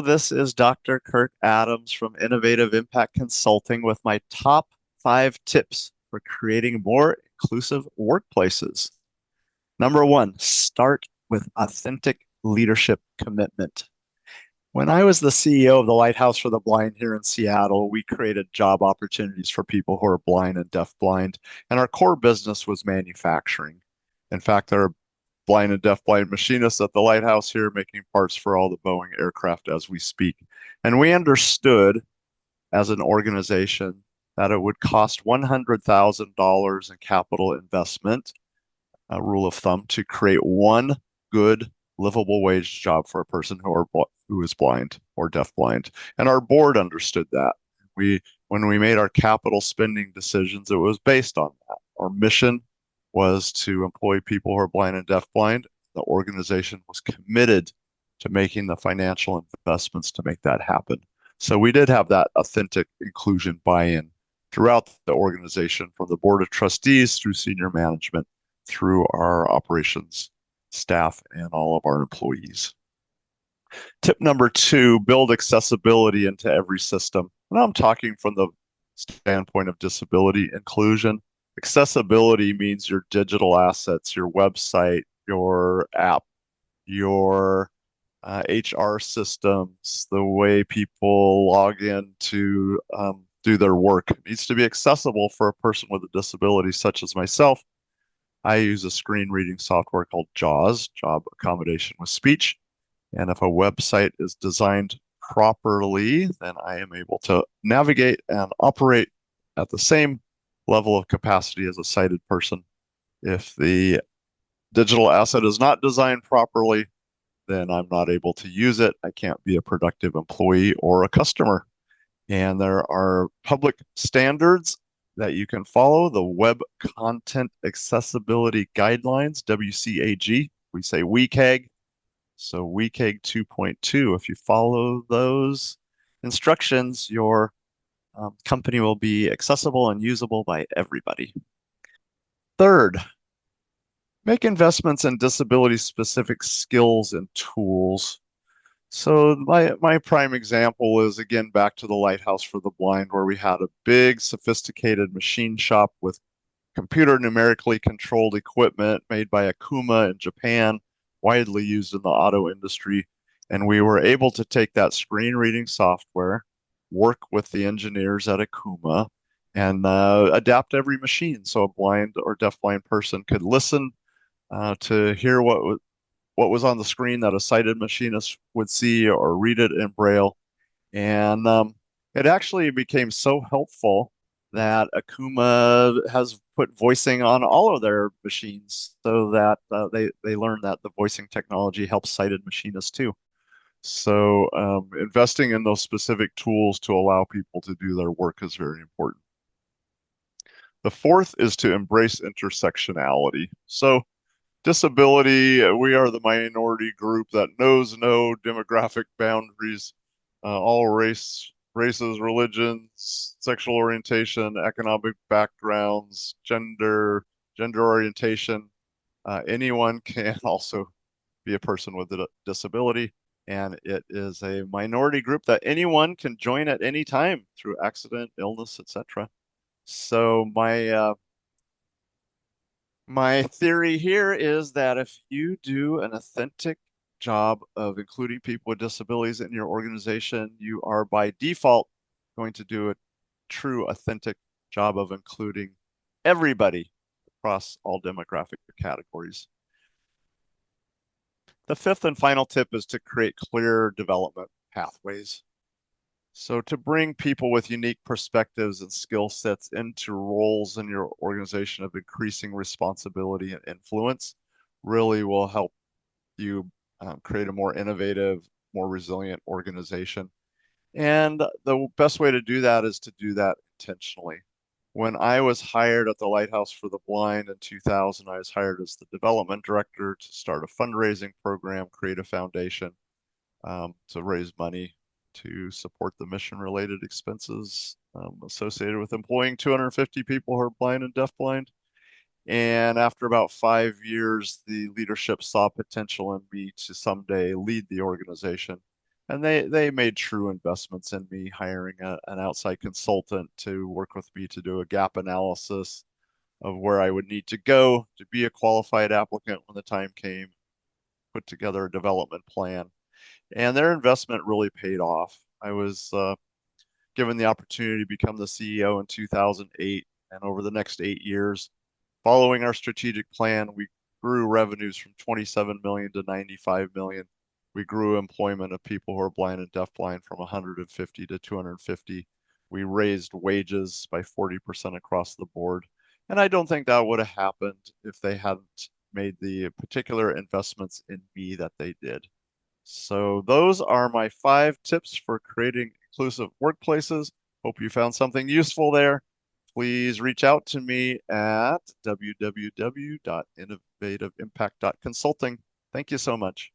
this is Dr. Kirk Adams from Innovative Impact Consulting with my top 5 tips for creating more inclusive workplaces. Number 1, start with authentic leadership commitment. When I was the CEO of the Lighthouse for the Blind here in Seattle, we created job opportunities for people who are blind and deafblind, and our core business was manufacturing. In fact, there are blind and deafblind machinists at the Lighthouse here making parts for all the Boeing aircraft as we speak. And we understood as an organization that it would cost $100,000 in capital investment, a rule of thumb, to create one good livable wage job for a person who is blind or deafblind. And our board understood that. When we made our capital spending decisions, it was based on that. Our mission was to employ people who are blind and deafblind. The organization was committed to making the financial investments to make that happen. So we did have that authentic inclusion buy-in throughout the organization, from the board of trustees through senior management, through our operations staff and all of our employees. Tip number 2, build accessibility into every system. And I'm talking from the standpoint of disability inclusion. Accessibility means your digital assets, your website, your app, your HR systems, the way people log in to do their work. It needs to be accessible for a person with a disability such as myself. I use a screen reading software called JAWS, Job Accommodation with Speech. And if a website is designed properly, then I am able to navigate and operate at the same level of capacity as a sighted person. If the digital asset is not designed properly, then I'm not able to use it. I can't be a productive employee or a customer. And there are public standards that you can follow, the Web Content Accessibility Guidelines, WCAG. We say WCAG. So WCAG 2.2, if you follow those instructions, your company will be accessible and usable by everybody. Third, make investments in disability-specific skills and tools. So my prime example is, again, back to the Lighthouse for the Blind, where we had a big, sophisticated machine shop with computer numerically controlled equipment made by Akuma in Japan, widely used in the auto industry. And we were able to take that screen reading software, work with the engineers at Akuma, and adapt every machine so a blind or deafblind person could listen to hear what was on the screen that a sighted machinist would see, or read it in Braille. And it actually became so helpful that Akuma has put voicing on all of their machines, so that they learn that the voicing technology helps sighted machinists too. So investing in those specific tools to allow people to do their work is very important. The fourth is to embrace intersectionality. So disability, we are the minority group that knows no demographic boundaries. All races, religions, sexual orientation, economic backgrounds, gender orientation. Anyone can also be a person with a disability, and it is a minority group that anyone can join at any time through accident, illness, etc. So my theory here is that if you do an authentic job of including people with disabilities in your organization, you are by default going to do a true, authentic job of including everybody across all demographic categories. The fifth and final tip is to create clear development pathways. So to bring people with unique perspectives and skill sets into roles in your organization of increasing responsibility and influence really will help you create a more innovative, more resilient organization. And the best way to do that is to do that intentionally. When I was hired at the Lighthouse for the Blind in 2000, I was hired as the development director to start a fundraising program, create a foundation to raise money to support the mission-related expenses associated with employing 250 people who are blind and deafblind. And after about 5 years, the leadership saw potential in me to someday lead the organization. And they made true investments in me, hiring an outside consultant to work with me to do a gap analysis of where I would need to go to be a qualified applicant when the time came, put together a development plan. And their investment really paid off. I was given the opportunity to become the CEO in 2008, and over the next 8 years, following our strategic plan, we grew revenues from 27 million to 95 million. We grew employment of people who are blind and deafblind from 150 to 250. We raised wages by 40% across the board. And I don't think that would have happened if they hadn't made the particular investments in me that they did. So those are my 5 tips for creating inclusive workplaces. Hope you found something useful there. Please reach out to me at www.innovativeimpact.consulting. Thank you so much.